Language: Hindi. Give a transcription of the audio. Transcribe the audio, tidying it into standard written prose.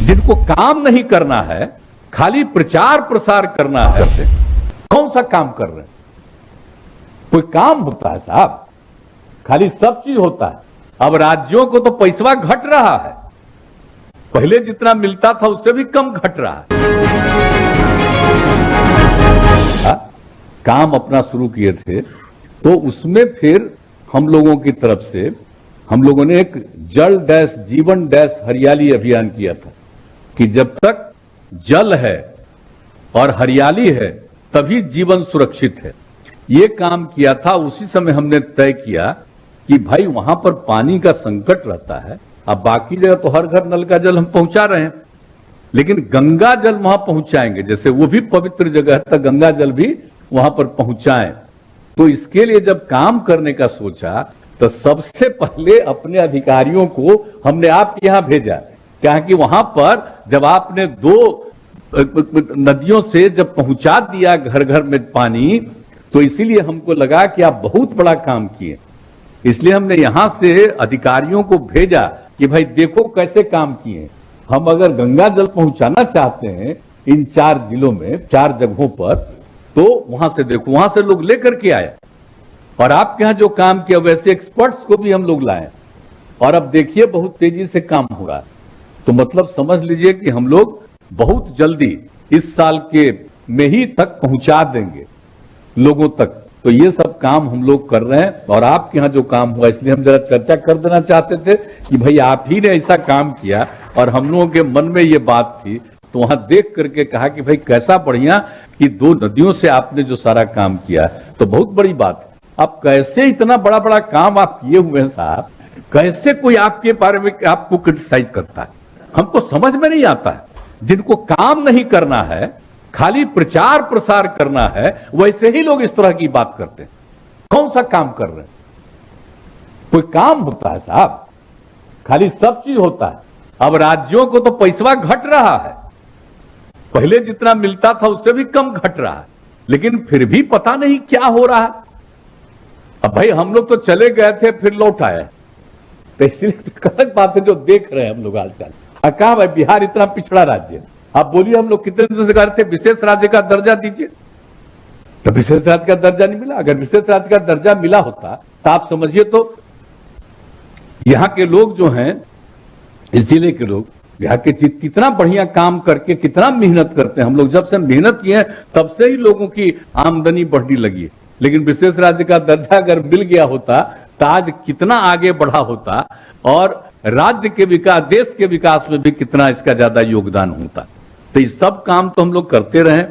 जिनको काम नहीं करना है, खाली प्रचार प्रसार करना है, कौन सा काम कर रहे हैं? कोई काम होता है साहब? खाली सब चीज होता है। अब राज्यों को तो पैसा घट रहा है, पहले जितना मिलता था उससे भी कम घट रहा है। काम अपना शुरू किए थे तो उसमें फिर हम लोगों की तरफ से हम लोगों ने एक जल डैश जीवन डैश हरियाली अभियान किया था कि जब तक जल है और हरियाली है तभी जीवन सुरक्षित है। ये काम किया था। उसी समय हमने तय किया कि भाई वहां पर पानी का संकट रहता है। अब बाकी जगह तो हर घर नल का जल हम पहुंचा रहे हैं, लेकिन गंगा जल वहां पहुंचाएंगे, जैसे वो भी पवित्र जगह है तो गंगा जल भी वहां पर पहुंचाएं। तो इसके लिए जब काम करने का सोचा तो सबसे पहले अपने अधिकारियों को हमने आपके यहां भेजा, क्या कि वहां पर जब आपने 2 नदियों से जब पहुंचा दिया घर घर में पानी, तो इसीलिए हमको लगा कि आप बहुत बड़ा काम किए। इसलिए हमने यहां से अधिकारियों को भेजा कि भाई देखो कैसे काम किए। हम अगर गंगा जल पहुंचाना चाहते हैं इन 4 जिलों में 4 जगहों पर, तो वहां से देखो, वहां से लोग लेकर के आए और आपके यहां जो काम किया वैसे एक्सपर्ट्स को भी हम लोग लाए और अब देखिए बहुत तेजी से काम हो रहा है। तो मतलब समझ लीजिए कि हम लोग बहुत जल्दी इस साल के में ही तक पहुंचा देंगे लोगों तक। तो ये सब काम हम लोग कर रहे हैं और आपके यहां जो काम हुआ इसलिए हम जरा चर्चा कर देना चाहते थे कि भाई आप ही ने ऐसा काम किया और हम लोगों के मन में ये बात थी, तो वहां देख करके कहा कि भाई कैसा बढ़िया कि 2 नदियों से आपने जो सारा काम किया, तो बहुत बड़ी बात है। अब कैसे इतना बड़ा बड़ा काम आप किए हुए हैं साहब, कैसे कोई आपके बारे में आपको क्रिटिसाइज करता है? हमको समझ में नहीं आता है। जिनको काम नहीं करना है, खाली प्रचार प्रसार करना है, वैसे ही लोग इस तरह की बात करते हैं। कौन सा काम कर रहे हैं? कोई काम होता है साहब? खाली सब चीज होता है। अब राज्यों को तो पैसा घट रहा है, पहले जितना मिलता था उससे भी कम घट रहा है, लेकिन फिर भी पता नहीं क्या हो रहा है। अब भाई हम लोग तो चले गए थे फिर लौट आए, तो इसलिए तो गलत बात है जो देख रहे हैं हम लोग आजकल। कहा भाई बिहार इतना पिछड़ा राज्य है, आप बोलिए हम लोग कितने दिन से कह रहे थे विशेष राज्य का दर्जा दीजिए, तो विशेष राज्य का दर्जा नहीं मिला। अगर विशेष राज्य का दर्जा मिला होता तो आप समझिए तो यहां के लोग जो हैं, इस जिले के लोग यहाँ के कितना बढ़िया काम करके कितना मेहनत करते हैं। हम लोग जब से मेहनत किए तब से ही लोगों की आमदनी बढ़ने लगी है। लेकिन विशेष राज्य का दर्जा अगर मिल गया होता तो आज कितना आगे बढ़ा होता और राज्य के विकास, देश के विकास में भी कितना इसका ज्यादा योगदान होता। तो ये सब काम तो हम लोग करते रहे।